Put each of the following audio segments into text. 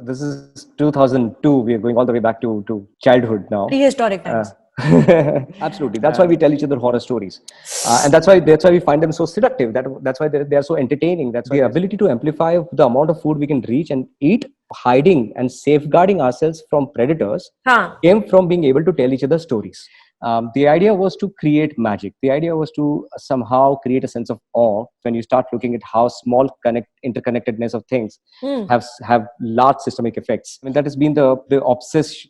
This is 2002. We are going all the way back to childhood now. Prehistoric times. Absolutely. That's why we tell each other horror stories, and that's why we find them so seductive. That's why they are so entertaining. That's the ability to amplify the amount of food we can reach and eat, hiding and safeguarding ourselves from predators, came from being able to tell each other stories. The idea was to create magic. The idea was to somehow create a sense of awe when you start looking at how small interconnectedness of things have large systemic effects. I mean, that has been the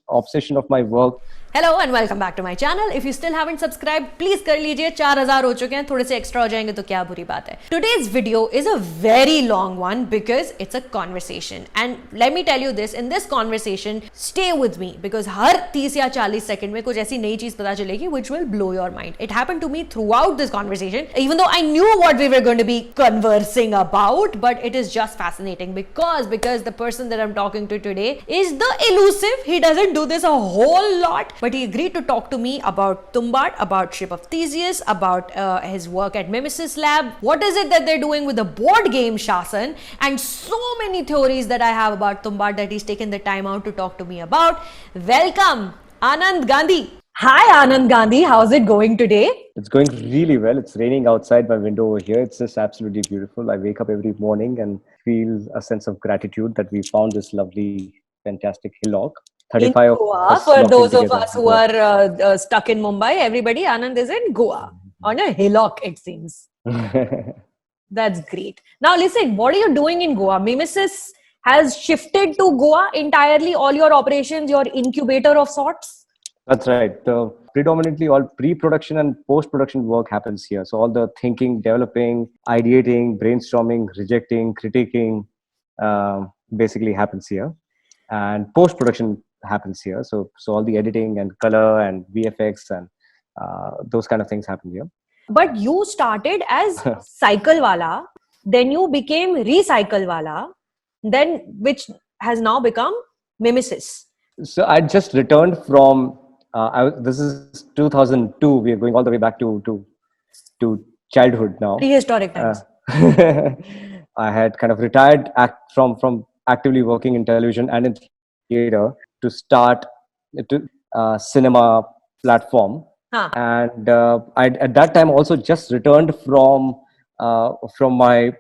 obsession of my work. Hello and welcome back to my channel. If you still haven't subscribed, please कर लीजिए. 4000 हो चुके हैं, थोड़े से extra हो जाएंगे तो क्या बुरी बात है. Today's video is a very long one because it's a conversation. And let me tell you this, in this conversation, stay with me because हर 30 या 40 सेकंड में कुछ ऐसी नई चीज पता चलेगी which will blow your mind. It happened to me throughout this conversation, even though I knew what we were going to be conversing about, but it is just fascinating because the person that I'm talking to today is the elusive. He doesn't do this a whole lot, but he agreed to talk to me about Tumbbad, about Ship of Theseus, about his work at Memesys Lab. What is it that they're doing with the board game Shasan, and so many theories that I have about Tumbbad that he's taken the time out to talk to me about. Welcome, Anand Gandhi. Hi, Anand Gandhi. How's it going today? It's going really well. It's raining outside my window over here. It's just absolutely beautiful. I wake up every morning and feel a sense of gratitude that we found this lovely, fantastic hillock. 35 in Goa, for those of us who are stuck in Mumbai, everybody, Anand is in Goa on a hillock, it seems. That's great. Now listen, what are you doing in Goa? Memesys has shifted to Goa entirely, all your operations, your incubator of sorts? That's right. Predominantly all pre-production and post-production work happens here. So all the thinking, developing, ideating, brainstorming, rejecting, critiquing basically happens here. And post-production happens here. So all the editing and color and VFX and those kind of things happen here. But you started as Cyclewala, then you became Recyclewala, then which has now become Memesys. So I just returned from this is 2002. We are going all the way back to childhood now. Prehistoric times. I had kind of retired from actively working in television and in theater to start cinema platform. And I at that time also just returned from my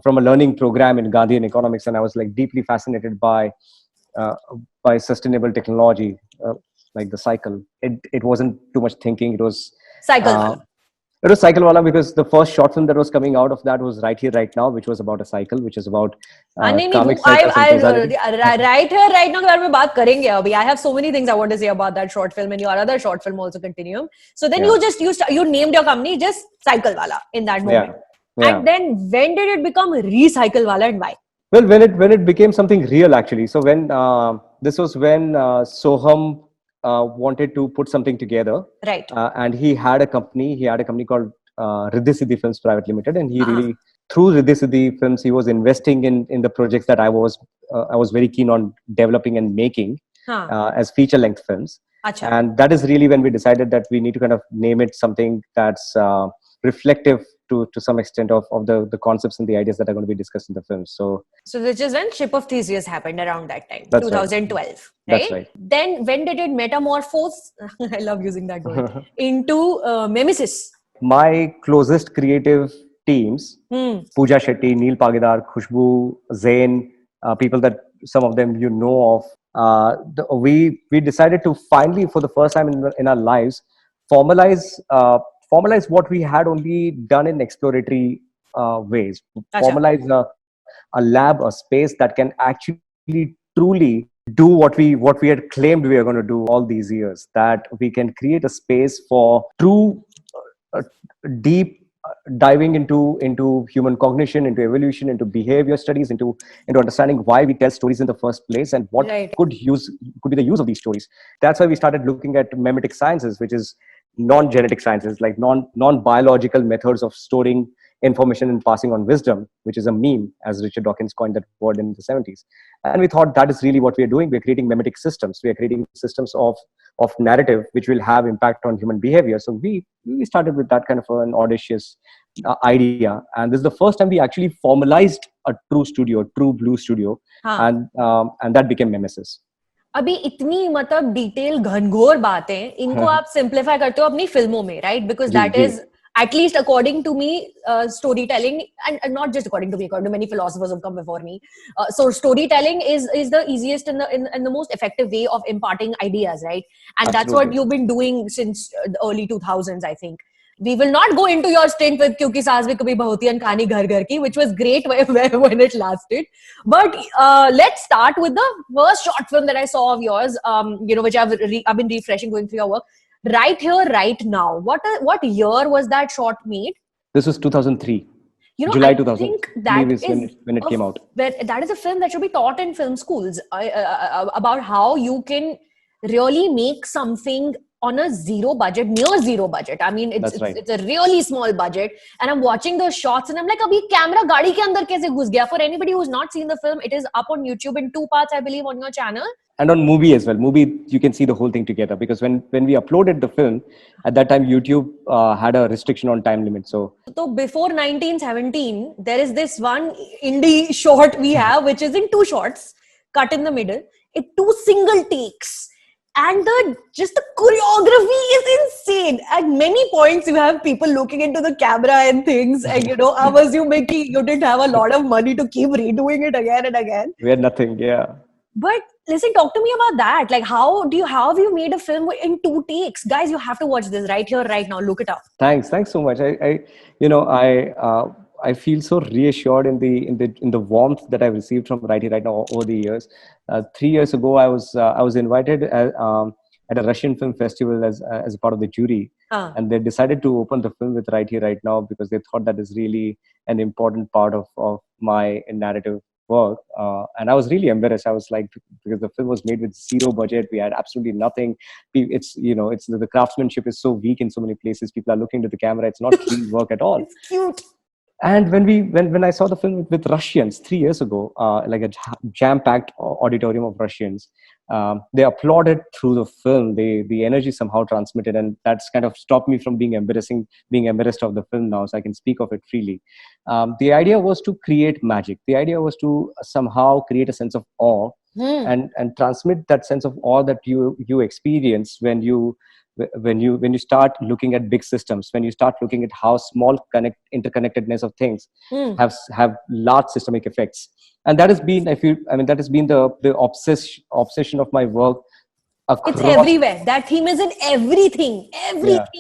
from a learning program in Gandhi in economics, and I was like deeply fascinated by sustainable technology, like the cycle. It wasn't too much thinking. It was Cyclewala. It was Cyclewala because the first short film that was coming out of that was Right Here, Right Now, which was about a cycle, which is about karmic cycles and causality. Right here, right now, के बारे में बात करेंगे अभी. I have so many things I want to say about that short film and your other short film also, Continuum. So then you named your company just Cyclewala in that moment. Yeah. And then when did it become Recyclewala and why? Well, when it became something real actually. So when this was when Soham wanted to put something together, right? And he had a company called Riddhi Siddhi Films Private Limited, and he really, through Riddhi Siddhi Films, he was investing in the projects that I was very keen on developing and making as feature length films. Achha. And that is really when we decided that we need to kind of name it something that's reflective to some extent of the concepts and the ideas that are going to be discussed in the film. So which is when Ship of Theseus happened around that time, that's 2012. Right? That's right. Then when did it metamorphose? I love using that word. Into Memesys. My closest creative teams, Pooja Shetty, Neil Pagidar, Khushbu, Zain, people that some of them you know of, we decided to finally, for the first time in our lives, formalize what we had only done in exploratory ways. Formalize a lab, a space that can actually truly do what we had claimed we were going to do all these years. That we can create a space for true deep diving into human cognition, into evolution, into behavior studies, into understanding why we tell stories in the first place and what could be the use of these stories. That's why we started looking at memetic sciences, which is non-genetic sciences, like non-biological methods of storing information and passing on wisdom, which is a meme, as Richard Dawkins coined that word in the 70s. And we thought that is really what we are doing. We're creating memetic systems. We are creating systems of narrative which will have impact on human behavior. So we started with that kind of an audacious idea, and this is the first time we actually formalized a true studio, a true blue studio, and that became Memesys. अभी इतनी मतलब detail घनघोर बातें इनको आप simplify करते हो अपनी फिल्मों में, right? Because that is at least according to me, storytelling, and not just according to me, according to many philosophers who come before me, so storytelling is the easiest and the most effective way of imparting ideas, right? And Absolutely. That's what you've been doing since the early 2000s, I think. We will not go into your stint with Kyunki Saas Bhi Kabhi Bahoti and Kahani Ghar Ghar Ki, which was great when it lasted. But let's start with the first short film that I saw of yours, which I've been refreshing going through your work. Right Here, Right Now. What year was that short made? This was 2003. July 2000. I think that is when it came out. That is a film that should be taught in film schools about how you can really make something on a zero budget, near zero budget. I mean, it's a really small budget. And I'm watching those shots and I'm like, abhi camera gaadi ke andar kaise ghus gaya? For anybody who's not seen the film, it is up on YouTube in 2 parts, I believe, on your channel. And on Movie as well. Movie, you can see the whole thing together, because when we uploaded the film, at that time YouTube had a restriction on time limit. So before 1917, there is this one indie short we have, which is in 2 shots, cut in the middle, 2 single takes. And just the choreography is insane. At many points, you have people looking into the camera and things. And I was assuming you didn't have a lot of money to keep redoing it again and again. We had nothing, yeah. But listen, talk to me about that. Like, how have you made a film in 2 takes? Guys, you have to watch this Right Here, Right Now. Look it up. Thanks so much. I feel so reassured in the warmth that I've received from Right Here, Right Now over the years. 3 years ago, I was invited at a Russian film festival as a part of the jury, and they decided to open the film with Right Here, Right Now, because they thought that is really an important part of my narrative work, and I was really embarrassed. I was like, because the film was made with zero budget, we had absolutely nothing. It's the craftsmanship is so weak in so many places. People are looking to the camera. It's not clean work at all. It's cute. And when I saw the film with Russians 3 years ago, like a jam-packed auditorium of Russians, they applauded through the film. The energy somehow transmitted, and that's kind of stopped me from being embarrassed of the film now, so I can speak of it freely. The idea was to create magic. The idea was to somehow create a sense of awe, and transmit that sense of awe that you experience when you start looking at big systems, when you start looking at how small interconnectedness of things have large systemic effects. And that has been, that has been the obsession of my work across. It's everywhere. That theme is in everything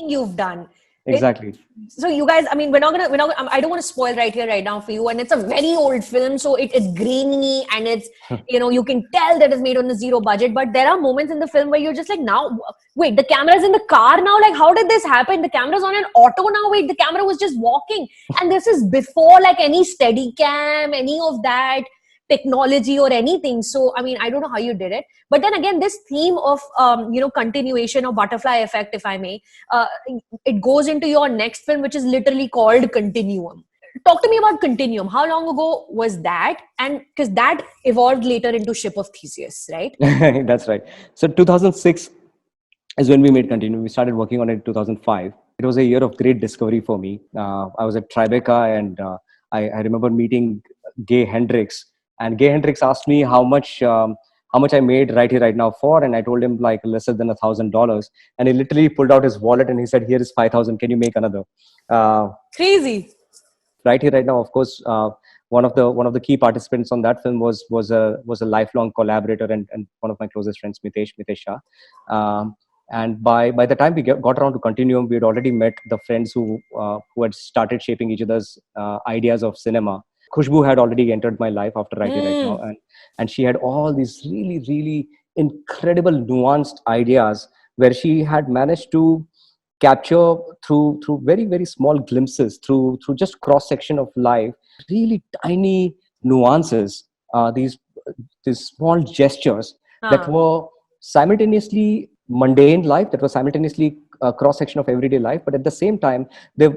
you've done. Exactly. So you guys, I mean, we're not gonna, I don't want to spoil Right Here, Right Now for you. And it's a very old film, so it's grainy, and it's, you can tell that it's made on a zero budget. But there are moments in the film where you're just like, now, wait, the camera's in the car now? Like, how did this happen? The camera's on an auto now? Wait, the camera was just walking. And this is before like any steady cam, any of that technology or anything. So, I mean, I don't know how you did it. But then again, this theme of, continuation or butterfly effect, if I may, it goes into your next film, which is literally called Continuum. Talk to me about Continuum. How long ago was that? And because that evolved later into Ship of Theseus, right? That's right. So 2006 is when we made Continuum. We started working on it in 2005. It was a year of great discovery for me. I was at Tribeca, and I remember meeting Gay Hendricks. And Gay Hendricks asked me how much I made Right Here, Right Now for, and I told him like lesser than $1,000. And he literally pulled out his wallet and he said, "Here is 5,000. Can you make another?" Crazy. Right Here, Right Now. Of course, one of the key participants on that film was a lifelong collaborator and one of my closest friends, Mitesh Shah. And by the time we got around to Continuum, we had already met the friends who had started shaping each other's ideas of cinema. Khushbu had already entered my life after Right Here, Right Now, and she had all these really, really incredible nuanced ideas where she had managed to capture through very, very small glimpses, through just cross section of life, really tiny nuances, these small gestures that were simultaneously mundane life, that was simultaneously a cross section of everyday life, but at the same time they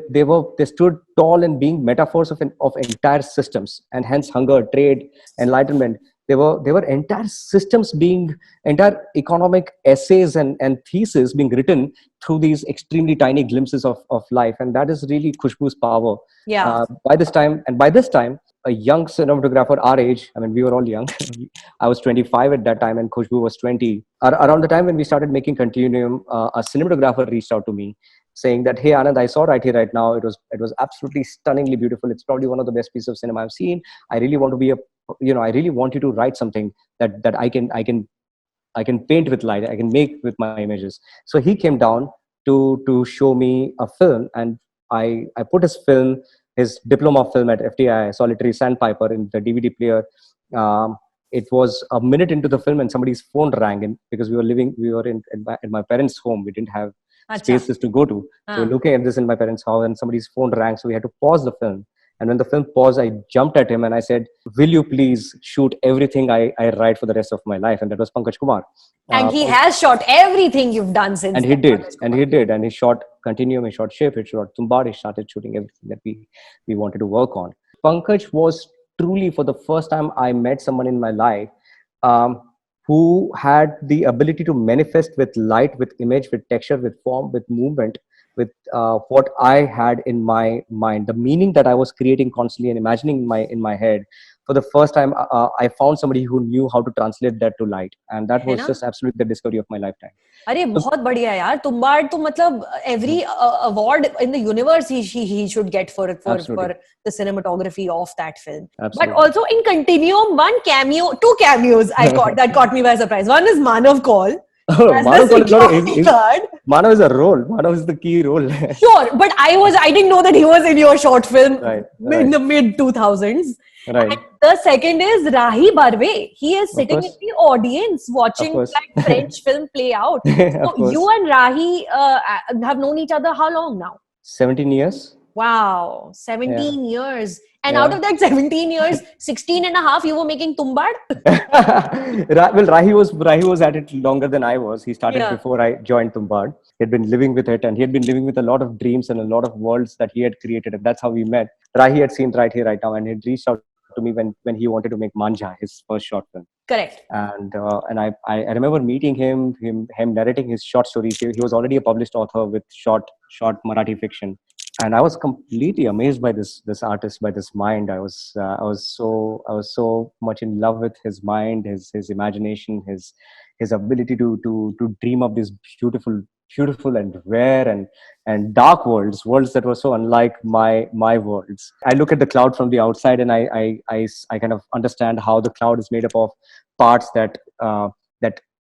stood tall in being metaphors of entire systems, and hence hunger, trade, enlightenment, there were entire economic essays and theses being written through these extremely tiny glimpses of life, and that is really Khushbu's power. Yeah. By this time, a young cinematographer our age, I mean, we were all young. I was 25 at that time, and Khushbu was 20. Around the time when we started making Continuum, a cinematographer reached out to me saying that, "Hey Anand, I saw Right Here Right Now. It was absolutely stunningly beautiful. It's probably one of the best pieces of cinema I've seen. I really want to be I really want you to write something that I can paint with light. I can make with my images." So he came down to show me a film, and I put his diploma film at FTI, Solitary Sandpiper, in the DVD player. It was a minute into the film, and somebody's phone rang in, because we were in my parents' home. We didn't have spaces to go to. So we're looking at this in my parents' house, and somebody's phone rang. So we had to pause the film. And when the film paused, I jumped at him and I said, "Will you please shoot everything I write for the rest of my life?" And that was PANKAJ Kumar. And he has shot everything you've done since. And he did. And he shot Continuum, he shot Ship, he shot Tumbbad, he started shooting everything that we wanted to work on. Pankaj was truly, for the first time, I met someone in my life who had the ability to manifest with light, with image, with texture, with form, with movement, with what I had in my mind, the meaning that I was creating constantly and imagining in my head. For the first time, I found somebody who knew how to translate that to light, and that was just absolutely the discovery of my lifetime. अरे बहुत बढ़िया यार, तुम्बाड़ तो मतलब every award in the universe he should get for the cinematography of that film. Absolutely. But also in Continuum, two cameos that caught me by surprise. One is Manav Kaul. Manav is a role. Manav is the key role. Sure, but I didn't know that he was in your short film in the mid 2000s. Right. And the second is Rahi Barve. He is sitting in the audience watching like French film play out. So you and Rahi have known each other how long now? 17 years. Wow, 17 years. And out of that 17 years, 16 and a half, you were making Tumbbad? Well, Rahi was at it longer than I was. He started before I joined Tumbbad. He had been living with it, and he had been living with a lot of dreams and a lot of worlds that he had created. And that's how we met. Rahi had seen Right Here, Right Now, and he had reached out to me when he wanted to make Manja, his first short film. Correct. And I remember meeting him narrating his short stories. He was already a published author with short Marathi fiction. And I was completely amazed by this artist, by this mind. I was so much in love with his mind, his imagination, his ability to dream up these beautiful and rare and dark worlds that were so unlike my worlds. I look at the cloud from the outside, and I kind of understand how the cloud is made up of parts that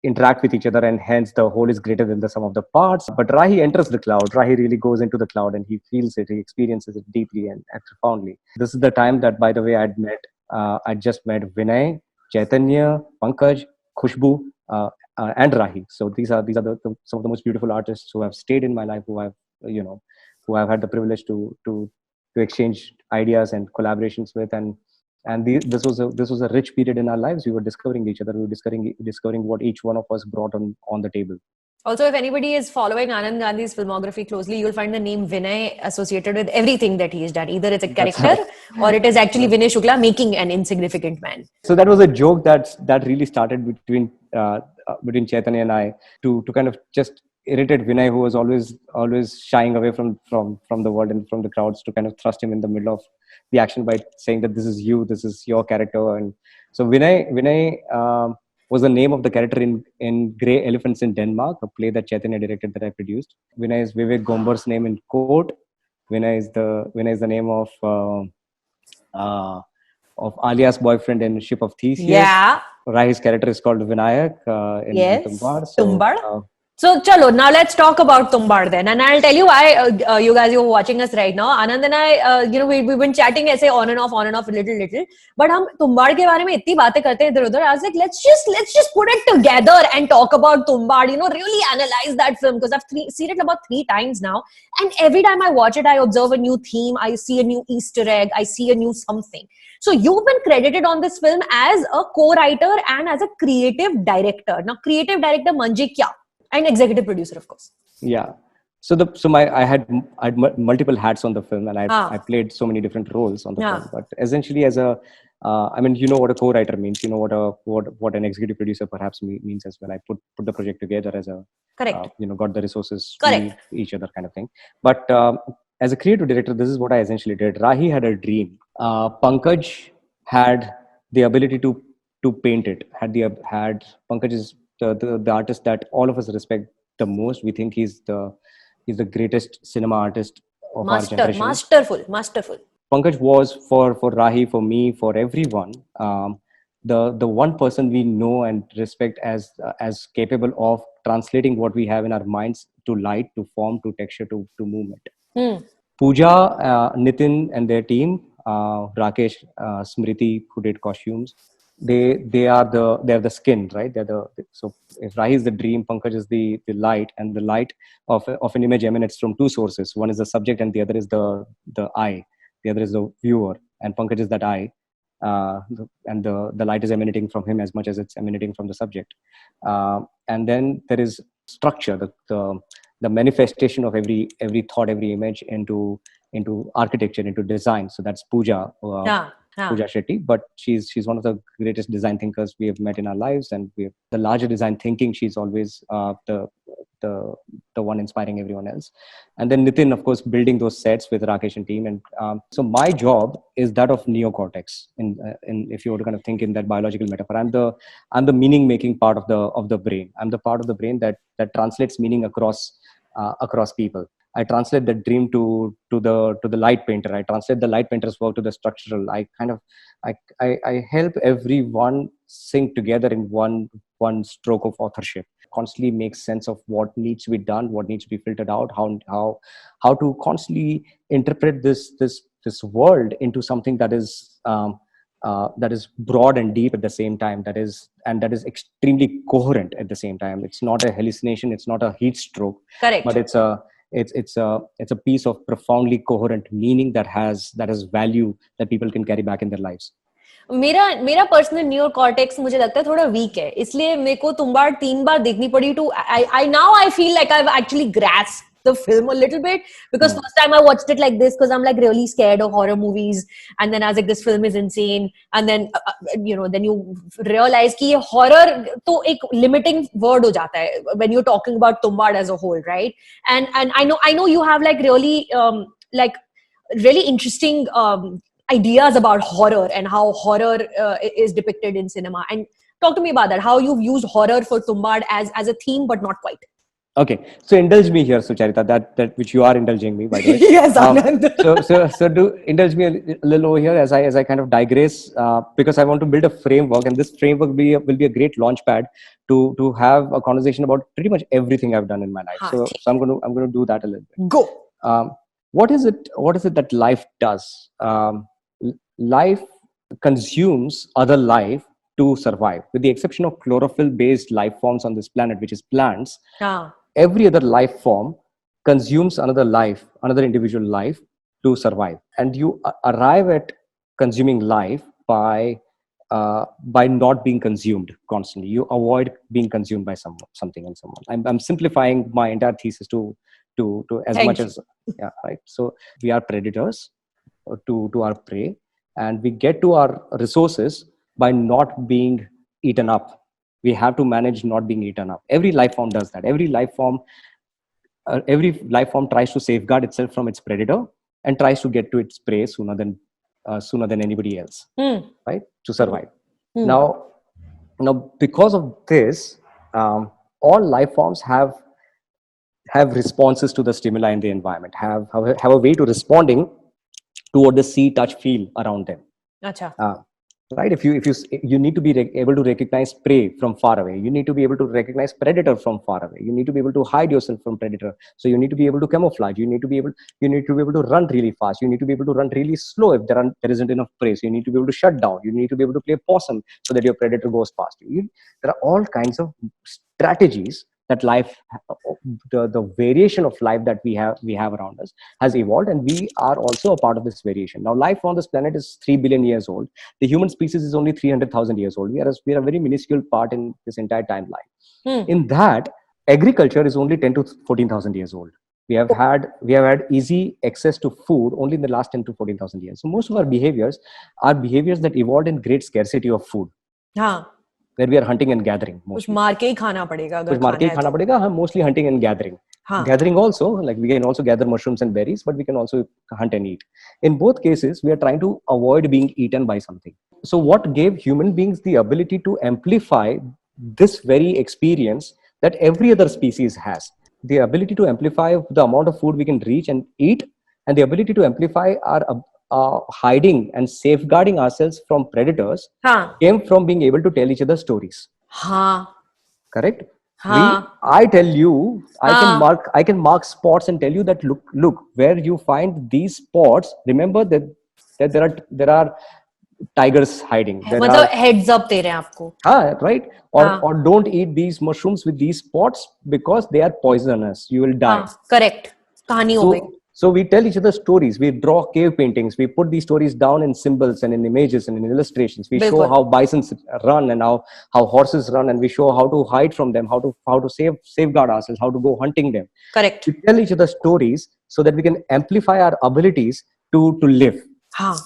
interact with each other, and hence the whole is greater than the sum of the parts. But Rahi enters the cloud. Rahi really goes into the cloud, and he feels it, he experiences it deeply and profoundly. This is the time that, by the way, I just met Vinay, Chaitanya, Pankaj, Khushbu, and Rahi. So these are some of the most beautiful artists who have stayed in my life, who I've had the privilege to exchange ideas and collaborations with, and this was a rich period in our lives. We were discovering each other. We were discovering what each one of us brought on the table. Also, if anybody is following Anand Gandhi's filmography closely, you'll find the name Vinay associated with everything that he has done. Either it's a character or it is actually Vinay Shukla making an Insignificant Man. So that was a joke that really started between Chaitanya and I to kind of just irritate Vinay, who was always shying away from the world and from the crowds, to kind of thrust him in the middle of the action by saying that this is your character. And so Vinay was the name of the character in Grey Elephants in Denmark, a play that Chaitanya directed that I produced. Vinay is Vivek Gombar's name in Court. Vinay is the name of Alia's boyfriend in Ship of Theseus. Yeah. Rahi's character is called Vinayak in Tumbbad. Tumbbad. So, chalo, now let's talk about Tumbbad then. And I'll tell you why, you guys, you're watching us right now. Anand and I, we've been chatting ऐसे on and off, little. But हम Tumbbad के बारे में इतनी बातें करते हैं इधर उधर. I was like, let's just put it together and talk about Tumbbad. Really analyze that film, because I've seen it about 3 times now. And every time I watch it, I observe a new theme. I see a new Easter egg. I see a new something. So you've been credited on this film as a co-writer and as a creative director. Now, creative director manje kya? And executive producer, of course. Yeah. So I had multiple hats on the film, and I played so many different roles on the film. But essentially, as a I mean, you know what a co-writer means. You know what an executive producer perhaps means as well. I put the project together as a Correct. got the resources. We Correct. need each other kind of thing. But as a creative director, this is what I essentially did. Rahi had a dream. Pankaj had the ability to paint it. Had Pankaj is the artist that all of us respect the most. We think he's the greatest cinema artist of our generation. Masterful. Pankaj was for Rahi, for me, for everyone, the one person we know and respect as capable of translating what we have in our minds to light, to form, to texture, to movement. Pooja, Nitin, and their team, Rakesh, Smriti, who did costumes, they're the skin, right? So if Rahi is the dream, Pankaj is the light, and the light of an image emanates from two sources. One is the subject, and the other is the eye. The other is the viewer, and Pankaj is that eye, and the light is emanating from him as much as it's emanating from the subject. And then there is structure, the manifestation of every thought, every image into architecture, into design. So that's Pooja. Pooja Shetty, but she's one of the greatest design thinkers we have met in our lives, and we have the larger design thinking. She's always the one inspiring everyone else. And then Nitin, of course, building those sets with Rakesh and team. And so my job is that of neocortex. In if you were to kind of think in that biological metaphor, I'm the meaning making part of the brain. I'm the part of the brain that translates meaning across people. I translate the dream to the light painter. I translate the light painter's work to the structural. I help everyone sync together in one stroke of authorship. Constantly make sense of what needs to be done, what needs to be filtered out, how to constantly interpret this world into something that is broad and deep at the same time. That is extremely coherent at the same time. It's not a hallucination. It's not a heat stroke. Correct. But it's a piece of profoundly coherent meaning that has value that people can carry back in their lives. मेरा personal neuro cortex मुझे लगता है थोड़ा week है, इसलिए मेरे को तुम्बाड़ 3 बार देखनी पड़ी to I feel like I've actually grasped the film a little bit, because first time I watched it like this because I'm like really scared of horror movies, and then I was like, this film is insane, and then then you realize कि ये horror तो एक limiting word हो जाता है when you're talking about Tumbbad as a whole, right? And I know you have like really interesting ideas about horror and how horror is depicted in cinema. And talk to me about that, how you've used horror for Tumbbad as a theme, but not quite. Okay, so indulge me here, Sucharita, that which you are indulging me, by the way. Yes, Anand. So do indulge me a little over here as I kind of digress, because I want to build a framework, and this framework will be a great launch pad to have a conversation about pretty much everything I've done in my life. So I'm going to do that a little bit. Go. What is it that life does? Life consumes other life to survive, with the exception of chlorophyll-based life forms on this planet, which is plants. Every other life form consumes another individual life to survive. And you arrive at consuming life by not being consumed constantly. You avoid being consumed by something and someone. I'm simplifying my entire thesis to as much as, yeah, right. So we are predators to our prey, and we get to our resources by not being eaten up. We have to manage not being eaten up. Every life form does that. Every life form tries to safeguard itself from its predator and tries to get to its prey sooner than anybody else, right? To survive. Now, because of this, all life forms have responses to the stimuli in the environment. Have a way to responding to what they see, touch, feel around them. Right? If you need to be able to recognize prey from far away. You need to be able to recognize predator from far away. You need to be able to hide yourself from predator. So you need to be able to camouflage. You need to be able to run really fast. You need to be able to run really slow if there isn't enough prey. So you need to be able to shut down. You need to be able to play possum so that your predator goes past you. There are all kinds of strategies that life, the variation of life that we have around us has evolved, and we are also a part of this variation. Now, life on this planet is 3 billion years old. The human species is only 300,000 years old. We are a very minuscule part in this entire timeline. In that, agriculture is only 10 to 14,000 years old. We have had easy access to food only in the last 10 to 14,000 years. So most of our behaviors are behaviors that evolved in great scarcity of food, हाँ, where we are hunting and gathering कुछ mostly. मार के ही खाना पड़ेगा अगर कुछ मार के खाना ही है खाना तो. पड़ेगा. हम mostly hunting and gathering. हाँ. Gathering also, like we can also gather mushrooms and berries, but we can also hunt and eat. In both cases, we are trying to avoid being eaten by something. So what gave human beings the ability to amplify this very experience that every other species has? The ability to amplify the amount of food we can reach and eat, and the ability to amplify our hiding and safeguarding ourselves from predators हाँ. came from being able to tell each other stories. हाँ. Correct? हाँ. I tell you, हाँ. I can mark spots and tell you that look where you find these spots. Remember that there are tigers hiding. There मतलब are heads up दे रहे हैं आपको. right, हाँ. or don't eat these mushrooms with these spots because they are poisonous. You will die. हाँ, correct. कहानी हो गई. So we tell each other stories. We draw cave paintings. We put these stories down in symbols and in images and in illustrations. We show बिल्कुल. how bisons run and how horses run, and we show how to hide from them, how to safeguard ourselves, how to go hunting them. Correct. We tell each other stories so that we can amplify our abilities to live. हाँ.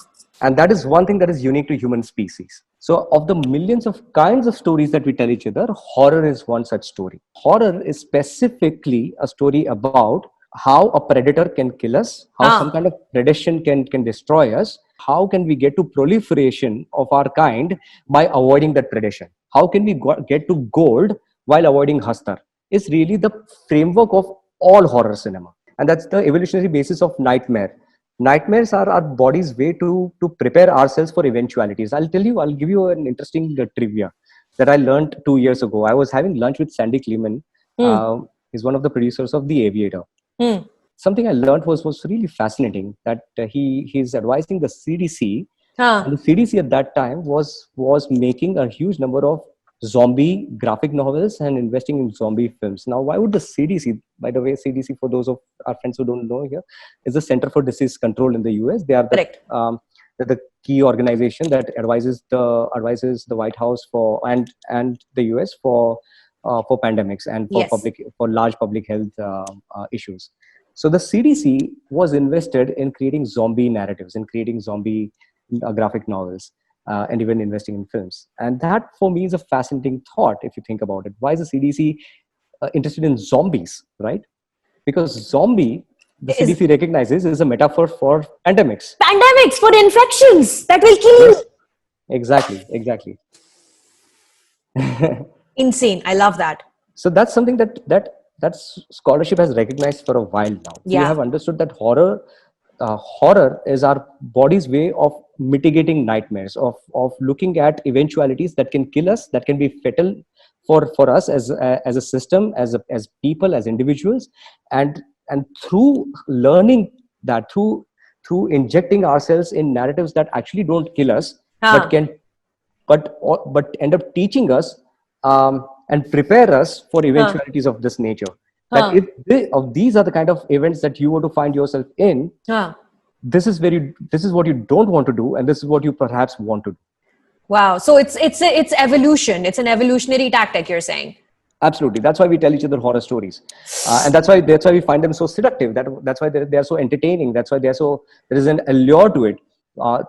And that is one thing that is unique to human species. So of the millions of kinds of stories that we tell each other, horror is one such story. Horror is specifically a story about how a predator can kill us, how some kind of predation can destroy us, how can we get to proliferation of our kind by avoiding that predation, how can we get to gold while avoiding hastar, is really the framework of all horror cinema. And that's the evolutionary basis of nightmare. Nightmares are our body's way to prepare ourselves for eventualities. I'll give you an interesting trivia that I learned 2 years ago. I was having lunch with Sandy Kleeman. He's one of the producers of The Aviator. Something I learned was really fascinating, that he's advising the CDC. And the CDC at that time was making a huge number of zombie graphic novels and investing in zombie films. Now, why would the CDC, by the way, CDC, for those of our friends who don't know here, is the Center for Disease Control in the US. They are they're the key organization that advises the White House and the US for pandemics and for large public health issues. So the CDC was invested in creating zombie narratives, in creating zombie graphic novels, and even investing in films. And that for me is a fascinating thought if you think about it. Why is the CDC interested in zombies, right? Because zombie, the CDC recognizes, is a metaphor for pandemics. Pandemics, for infections that will kill you. Exactly. Insane. I love that. So that's something that scholarship has recognized for a while now. Yeah. We have understood that horror is our body's way of mitigating nightmares, of looking at eventualities that can kill us, that can be fatal for us as a system, as people, as individuals, and through learning that, through injecting ourselves in narratives that actually don't kill us, but end up teaching us and prepare us for eventualities of this nature. That if these are the kind of events that you were to find yourself in, this is what you don't want to do, and this is what you perhaps want to do. Wow. So it's evolution. It's an evolutionary tactic, you're saying. Absolutely. That's why we tell each other horror stories, and that's why we find them so seductive. That's why they are so entertaining. That's why there is an allure to it.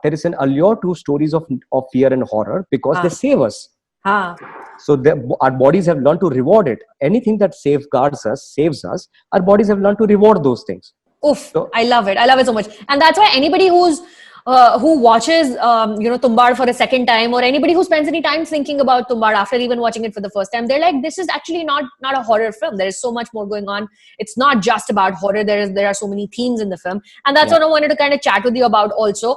There is an allure to stories of fear and horror because they save us. So our bodies have learned to reward it. Anything that safeguards us, saves us, our bodies have learned to reward those things. Oof, I love it. I love it so much. And that's why anybody who watches, Tumbbad for a second time, or anybody who spends any time thinking about Tumbbad after even watching it for the first time, they're like, this is actually not a horror film. There is so much more going on. It's not just about horror. There are so many themes in the film. And that's what I wanted to kind of chat with you about also.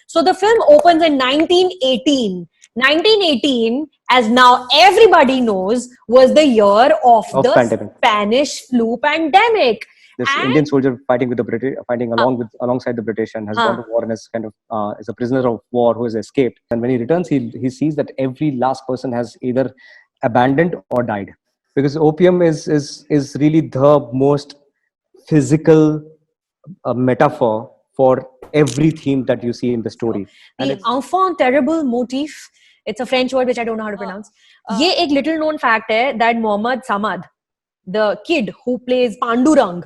So the film opens in 1918. 1918, as now everybody knows, was the year of the pandemic. Spanish flu pandemic. This Indian soldier fighting with the British, fighting alongside the British, and has gone to war and is kind of is a prisoner of war who has escaped. And when he returns, he sees that every last person has either abandoned or died, because opium is really the most physical metaphor for every theme that you see in the story. The enfant terrible motif, it's a French word which I don't know how to pronounce. ये एक little known fact है that Mohammad Samad, the kid who plays Pandurang,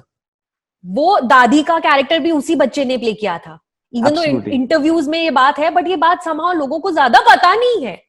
वो दादी का character भी उसी बच्चे ने प्ले किया था. Even though Absolutely. इंटरव्यूज में ये बात है, बट ये बात somehow लोगों को ज्यादा पता नहीं है.